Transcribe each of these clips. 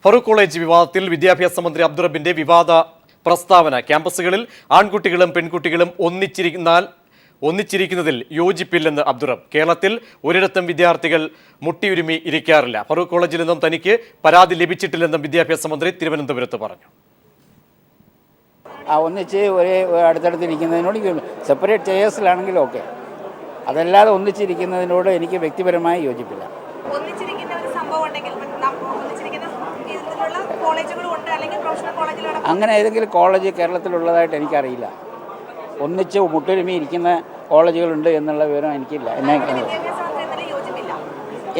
Farooq college വിവാദത്തിൽ വിദ്യാഭ്യാസ മന്ത്രി അബ്ദുറബിന്റെ വിവാദ പ്രസ്താവന. ക്യാമ്പസുകളിൽ ആൺകുട്ടികളും പെൺകുട്ടികളും ഒന്നിച്ചിരിക്കുന്നതിൽ യോജിപ്പില്ലെന്ന് അബ്ദുറബ്. കേരളത്തിൽ ഒരിടത്തും വിദ്യാർത്ഥികൾ മുട്ടിയുരുമി ഇരിക്കാറില്ല. ഫറൂഖ് കോളേജിൽ നിന്നും തനിക്ക് പരാതി ലഭിച്ചിട്ടില്ലെന്നും വിദ്യാഭ്യാസ മന്ത്രി തിരുവനന്തപുരത്ത് പറഞ്ഞു. ഒന്നിച്ച് ഒരേ അടുത്തടുത്തിരിക്കുന്നതിനോട് സെപ്പറേറ്റ് ചെയേഴ്സിലാണെങ്കിലും ഓക്കെ, അതല്ലാതെ ഒന്നിച്ചിരിക്കുന്നതിനോട് എനിക്ക് വ്യക്തിപരമായി യോജിപ്പില്ല. അങ്ങനെ ഏതെങ്കിലും കോളേജ് കേരളത്തിലുള്ളതായിട്ട് എനിക്കറിയില്ല. ഒന്നിച്ച് മുട്ടൊരുമി ഇരിക്കുന്ന കോളേജുകളുണ്ട് എന്നുള്ള വിവരം എനിക്കില്ല.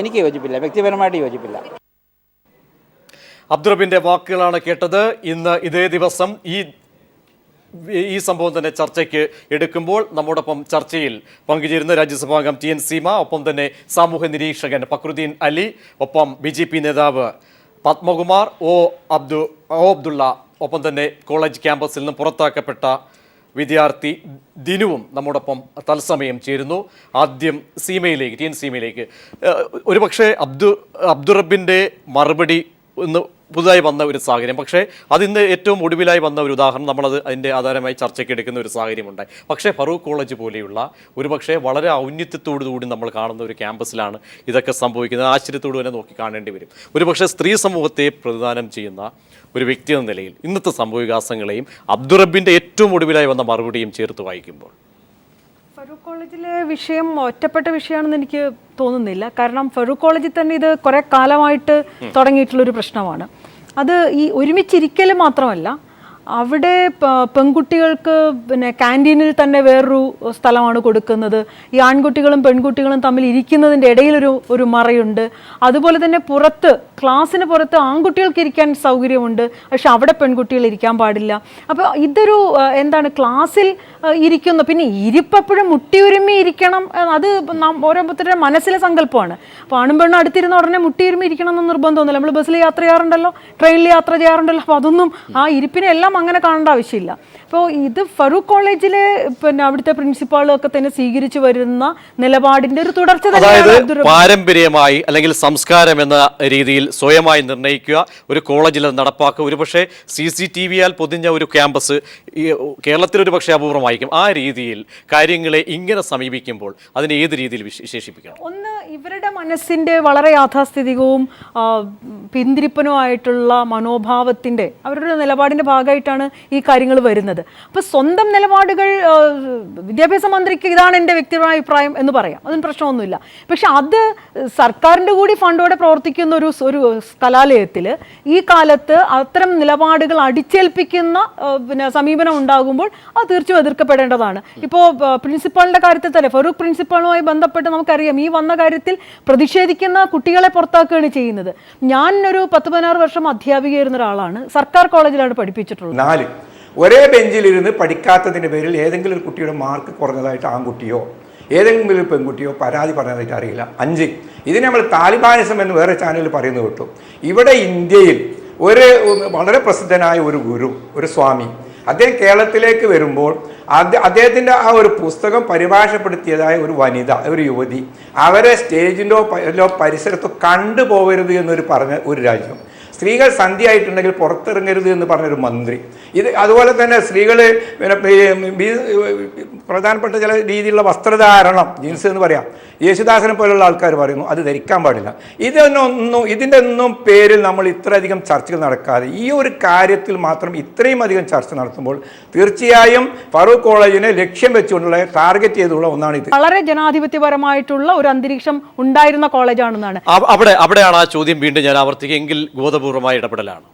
എനിക്ക് യോജിപ്പില്ല, വ്യക്തിപരമായിട്ട് യോജിപ്പില്ല. അബ്ദുറബിന്റെ വാക്കുകളാണ് കേട്ടത്. ഇന്ന് ഇതേ ദിവസം ഈ സംഭവം തന്നെ ചർച്ചയ്ക്ക് എടുക്കുമ്പോൾ നമ്മോടൊപ്പം ചർച്ചയിൽ പങ്കുചേരുന്ന രാജ്യസഭാംഗം TN സീമ, ഒപ്പം തന്നെ സാമൂഹ്യ നിരീക്ഷകൻ ഫക്രുദ്ദീൻ അലി, ഒപ്പം BJP നേതാവ് പത്മകുമാർ, അബ്ദുള്ള, ഒപ്പം തന്നെ കോളേജ് ക്യാമ്പസിൽ നിന്ന് പുറത്താക്കപ്പെട്ട വിദ്യാർത്ഥി ദിനുവും നമ്മോടൊപ്പം തത്സമയം ചേരുന്നു. ആദ്യം സീമയിലേക്ക്, TN സീമയിലേക്ക്. ഒരുപക്ഷെ അബ്ദുറബിൻ്റെ മറുപടി ഇന്ന് പുതുതായി വന്ന ഒരു സാഹചര്യം, പക്ഷേ അതിന്ന് ഏറ്റവും ഒടുവിലായി വന്ന ഒരു ഉദാഹരണം അതിൻ്റെ ആധാരമായി ചർച്ചയ്ക്ക് എടുക്കുന്ന ഒരു സാഹചര്യമുണ്ടായി. പക്ഷേ ഫറൂഖ് കോളേജ് പോലെയുള്ള ഒരുപക്ഷെ വളരെ ഔന്നത്യത്തോടുകൂടി നമ്മൾ കാണുന്ന ഒരു ക്യാമ്പസിലാണ് ഇതൊക്കെ സംഭവിക്കുന്നത്. ആശ്ചര്യത്തോട് തന്നെ നോക്കി കാണേണ്ടി വരും. ഒരുപക്ഷെ സ്ത്രീ സമൂഹത്തെ പ്രതിദാനം ചെയ്യുന്ന ഒരു വ്യക്തി എന്ന നിലയിൽ ഇന്നത്തെ സംഭവവികാസങ്ങളെയും അബ്ദുറബിൻ്റെ ഏറ്റവും ഒടുവിലായി വന്ന മറുപടിയും ചേർത്ത് വായിക്കുമ്പോൾ ഫറൂഖ് കോളേജിലെ വിഷയം ഒറ്റപ്പെട്ട വിഷയമാണെന്ന് എനിക്ക് തോന്നുന്നില്ല. കാരണം ഫറൂഖ് കോളേജിൽ തന്നെ ഇത് കുറേ കാലമായിട്ട് തുടങ്ങിയിട്ടുള്ളൊരു പ്രശ്നമാണ്. അത് ഈ ഒരുമിച്ചിരിക്കൽ മാത്രമല്ല, അവിടെ പെൺകുട്ടികൾക്ക് ക്യാൻറ്റീനിൽ തന്നെ വേറൊരു സ്ഥലമാണ് കൊടുക്കുന്നത്. ഈ ആൺകുട്ടികളും പെൺകുട്ടികളും തമ്മിൽ ഇരിക്കുന്നതിൻ്റെ ഇടയിലൊരു മറയുണ്ട്. അതുപോലെ തന്നെ ക്ലാസ്സിന് പുറത്ത് ആൺകുട്ടികൾക്ക് ഇരിക്കാൻ സൗകര്യമുണ്ട്, പക്ഷെ അവിടെ പെൺകുട്ടികൾ ഇരിക്കാൻ പാടില്ല. അപ്പോൾ ഇതൊരു ക്ലാസ്സിൽ ഇരിക്കുന്ന, പിന്നെ ഇരിപ്പെപ്പോഴും മുട്ടിയുരുമി ഇരിക്കണം, അത് ഓരോരുത്തരുടെ മനസ്സിലെ സങ്കല്പമാണ്. അപ്പോൾ ആണും പെണ്ണും അടുത്തിരുന്ന ഉടനെ മുട്ടിയുരുമി ഇരിക്കണം എന്ന് നിർബന്ധമൊന്നുമില്ല. നമ്മൾ ബസ്സിൽ യാത്ര ചെയ്യാറുണ്ടല്ലോ, ട്രെയിനിൽ യാത്ര ചെയ്യാറുണ്ടല്ലോ. അപ്പോൾ അതൊന്നും ആ ഇരിപ്പിനെല്ലാം അങ്ങനെ കാണേണ്ട ആവശ്യമില്ല. അപ്പോൾ ഇത് ഫറൂഖ് കോളേജിലെ അവിടുത്തെ പ്രിൻസിപ്പാളൊക്കെ തന്നെ സ്വീകരിച്ചു വരുന്ന നിലപാടിന്റെ ഒരു തുടർച്ച തന്നെയാണ്. പാരമ്പര്യമായി അല്ലെങ്കിൽ സംസ്കാരം എന്ന രീതിയിൽ സ്വയമായി നിർണ്ണയിക്കുക, ഒരു കോളേജിൽ നടപ്പാക്കുക. ഒരുപക്ഷെ CCTV-യാൽ പൊതിഞ്ഞ ഒരു ക്യാമ്പസ് കേരളത്തിലൊരു പക്ഷേ അപൂർവമായിരിക്കും. ആ രീതിയിൽ കാര്യങ്ങളെ ഇങ്ങനെ സമീപിക്കുമ്പോൾ അതിനെ ഏത് രീതിയിൽ വിശേഷിപ്പിക്കണം? ഒന്ന്, ഇവരുടെ മനസ്സിന്റെ വളരെ യാഥാസ്ഥിതികവും പിന്തിരിപ്പനുമായിട്ടുള്ള മനോഭാവത്തിന്റെ അവരുടെ നിലപാടിന്റെ ഭാഗമായിട്ടാണ് ഈ കാര്യങ്ങൾ വരുന്നത്. അപ്പോൾ സ്വന്തം നിലപാടുകൾ വിദ്യാഭ്യാസ മന്ത്രിക്ക് ഇതാണ് എൻ്റെ വ്യക്തിപരമായ അഭിപ്രായം എന്ന് പറയാം, അതിന് പ്രശ്നമൊന്നുമില്ല. പക്ഷെ അത് സർക്കാരിൻ്റെ കൂടി ഫണ്ടോടെ പ്രവർത്തിക്കുന്ന ഒരു കലാലയത്തിൽ ഈ കാലത്ത് അത്തരം നിലപാടുകൾ അടിച്ചേൽപ്പിക്കുന്ന സമീപനം ഉണ്ടാകുമ്പോൾ അത് തീർച്ചയായും എതിർക്കപ്പെടേണ്ടതാണ്. ഇപ്പോൾ പ്രിൻസിപ്പാളിൻ്റെ കാര്യത്തിൽ തന്നെ ഫറൂഖ് പ്രിൻസിപ്പാളുമായി ബന്ധപ്പെട്ട് നമുക്കറിയാം, ഈ വന്ന കാര്യത്തിൽ പ്രതിഷേധിക്കുന്ന കുട്ടികളെ പുറത്താക്കുകയാണ് ചെയ്യുന്നത്. ഞാൻ ഒരു 10-16 വർഷം അധ്യാപികയായിരുന്ന ഒരാളാണ്. സർക്കാർ കോളേജിലാണ് പഠിപ്പിച്ചിട്ടുള്ളത്. ഒരേ ബെഞ്ചിലിരുന്ന് പഠിക്കാത്തതിൻ്റെ പേരിൽ ഏതെങ്കിലും ഒരു കുട്ടിയുടെ മാർക്ക് കുറഞ്ഞതായിട്ട് ആൺകുട്ടിയോ ഏതെങ്കിലും ഒരു പെൺകുട്ടിയോ പരാതി പറഞ്ഞതായിട്ട് അറിയില്ല. 5, ഇതിന് നമ്മൾ താലിബാനിസം എന്ന് വേറെ ചാനലിൽ പറയുന്നത് കേട്ടു. ഇവിടെ ഇന്ത്യയിൽ വളരെ പ്രസിദ്ധനായ ഒരു ഗുരു, ഒരു സ്വാമി, അദ്ദേഹം കേരളത്തിലേക്ക് വരുമ്പോൾ അദ്ദേഹത്തിൻ്റെ ആ ഒരു പുസ്തകം പരിഭാഷപ്പെടുത്തിയതായ ഒരു വനിത, ഒരു യുവതി, അവരെ സ്റ്റേജിലോ പരിസരത്തോ കണ്ടുപോകരുത് എന്നൊരു പറഞ്ഞ ഒരു രാജ്യം, സ്ത്രീകൾ സന്ധ്യയായിട്ടുണ്ടെങ്കിൽ പുറത്തിറങ്ങരുത് എന്ന് പറഞ്ഞൊരു മന്ത്രി, അതുപോലെ തന്നെ സ്ത്രീകൾ പ്രധാനപ്പെട്ട ചില രീതിയിലുള്ള വസ്ത്രധാരണം, ജീൻസ് എന്ന് പറയാം, യേശുദാസനെ പോലുള്ള ആൾക്കാർ പറയുന്നു അത് ധരിക്കാൻ പാടില്ല. ഇതിൻ്റെ ഒന്നും പേരിൽ നമ്മൾ ഇത്രയധികം ചർച്ചകൾ നടക്കാതെ ഈ ഒരു കാര്യത്തിൽ മാത്രം ഇത്രയും അധികം ചർച്ച നടത്തുമ്പോൾ തീർച്ചയായും ഫറൂഖ് കോളേജിനെ ലക്ഷ്യം വെച്ചുകൊണ്ടുള്ള ടാർഗറ്റ് ചെയ്തുള്ള ഒന്നാണ് ഇത്. വളരെ ജനാധിപത്യപരമായിട്ടുള്ള ഒരു അന്തരീക്ഷം ഉണ്ടായിരുന്ന കോളേജാണെന്നാണ്. അവിടെയാണ് ആ ചോദ്യം വീണ്ടും ഞാൻ ആവർത്തിക്കെങ്കിൽ ബോധപൂർവമായ ഇടപെടലാണ്.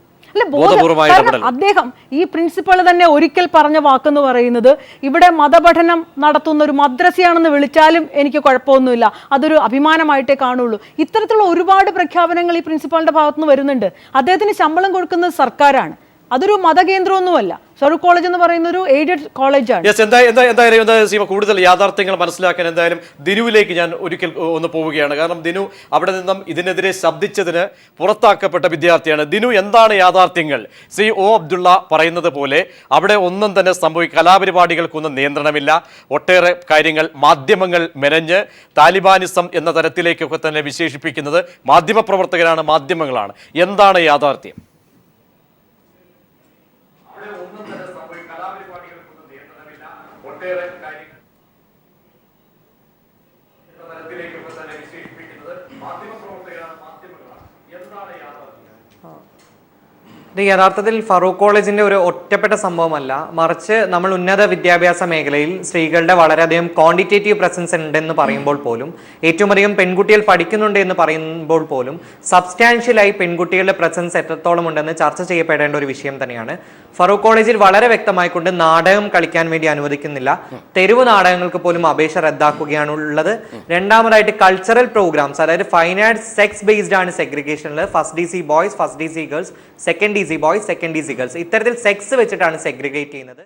അദ്ദേഹം ഈ പ്രിൻസിപ്പൾ തന്നെ ഒരിക്കൽ പറഞ്ഞ വാക്കെന്ന് പറയുന്നത്, ഇവിടെ മതപഠനം നടത്തുന്ന ഒരു മദ്രസയാണെന്ന് വിളിച്ചാലും എനിക്ക് കുഴപ്പമൊന്നുമില്ല, അതൊരു അഭിമാനമായിട്ടേ കാണുള്ളൂ. ഇത്തരത്തിലുള്ള ഒരുപാട് പ്രഖ്യാപനങ്ങൾ ഈ പ്രിൻസിപ്പാളിന്റെ ഭാഗത്തുനിന്ന് വരുന്നുണ്ട്. അദ്ദേഹത്തിന് ശമ്പളം കൊടുക്കുന്നത് സർക്കാരാണ്. അതൊരു മതകേന്ദ്രമൊന്നുമല്ല. ഫറൂഖ് കോളേജ് എന്ന് പറയുന്ന ഒരു എയ്ഡഡ് കോളേജാണ്. യെസ്, എന്തായാലും സീമ കൂടുതൽ യാഥാർത്ഥ്യങ്ങൾ മനസ്സിലാക്കാൻ എന്തായാലും ദിനുവിലേക്ക് ഞാൻ ഒരിക്കൽ ഒന്ന് പോവുകയാണ്. കാരണം ദിനു അവിടെ നിന്നും ഇതിനെതിരെ ശബ്ദിച്ചതിന് പുറത്താക്കപ്പെട്ട വിദ്യാർത്ഥിയാണ്. ദിനു, എന്താണ് യാഥാർത്ഥ്യങ്ങൾ? ശ്രീ ഒ അബ്ദുള്ള പറയുന്നത് പോലെ അവിടെ ഒന്നും തന്നെ കലാപരിപാടികൾക്കൊന്നും നിയന്ത്രണമില്ല. ഒട്ടേറെ കാര്യങ്ങൾ മാധ്യമങ്ങൾ മെനഞ്ഞ് താലിബാനിസം എന്ന തരത്തിലേക്കൊക്കെ തന്നെ വിശേഷിപ്പിക്കുന്നത് മാധ്യമപ്രവർത്തകരാണ്, മാധ്യമങ്ങളാണ്. എന്താണ് യാഥാർത്ഥ്യം? ഇത് യഥാർത്ഥത്തിൽ ഫറൂഖ് കോളേജിന്റെ ഒരു ഒറ്റപ്പെട്ട സംഭവമല്ല, മറിച്ച് നമ്മൾ ഉന്നത വിദ്യാഭ്യാസ മേഖലയിൽ സ്ത്രീകളുടെ വളരെയധികം ക്വാണ്ടിറ്റേറ്റീവ് പ്രസൻസ് ഉണ്ടെന്ന് പറയുമ്പോൾ പോലും, ഏറ്റവും അധികം പെൺകുട്ടികൾ പഠിക്കുന്നുണ്ട് എന്ന് പറയുമ്പോൾ പോലും സബ്സ്റ്റാൻഷ്യലായി പെൺകുട്ടികളുടെ പ്രസൻസ് എത്രത്തോളം ഉണ്ടെന്ന് ചർച്ച ചെയ്യപ്പെടേണ്ട ഒരു വിഷയം തന്നെയാണ്. ഫറൂഖ് കോളേജിൽ വളരെ വ്യക്തമായിക്കൊണ്ട് നാടകം കളിക്കാൻ വേണ്ടി അനുവദിക്കുന്നില്ല. തെരുവ് നാടകങ്ങൾക്ക് പോലും അപേക്ഷ റദ്ദാക്കുകയാണുള്ളത്. രണ്ടാമതായിട്ട് കൾച്ചറൽ പ്രോഗ്രാംസ്, അതായത് ഫൈൻ ആർട്സ്, സെക്സ് ബേസ്ഡ് ആണ് സെഗ്രിഗേഷനിൽ. First DC boys, first DC girls, second DC boys, second DC girls, ഇത്തരത്തിൽ സെക്സ് വെച്ചിട്ടാണ് സെഗ്രിഗേറ്റ് ചെയ്യുന്നത്.